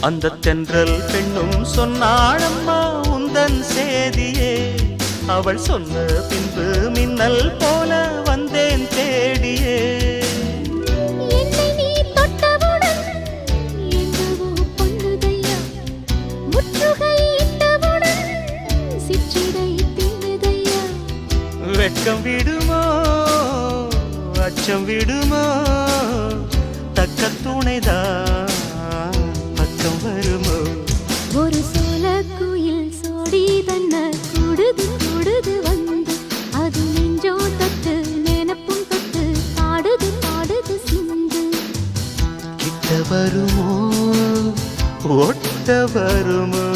அந்த தென்றல் பெண்ணும் சொன்னாளம்மா உந்தன் சேதியே. அவள் சொன்ன பின்பு மின்னல் போல வந்தேன் தேடியே. என்னை நீ தொட்டவுடன் என்னவோ பொன்னுதையா, முற்றுகை இட்டவுடன் சிற்றிடை தின்னுதையா. வெட்கம் விடுமோ அச்சம் விடுமோ, தக்க துணைதான் பக்கம் வருமோ. ஒரு சோல குயில் சோடி தன்ன கூடுது கூடுது வந்து, அது நெஞ்சோ தொட்டு நினப்பும் தொட்டு பாடுது பாடுது சிந்து. கிட்ட வருமோ ஒட்ட வருமோ.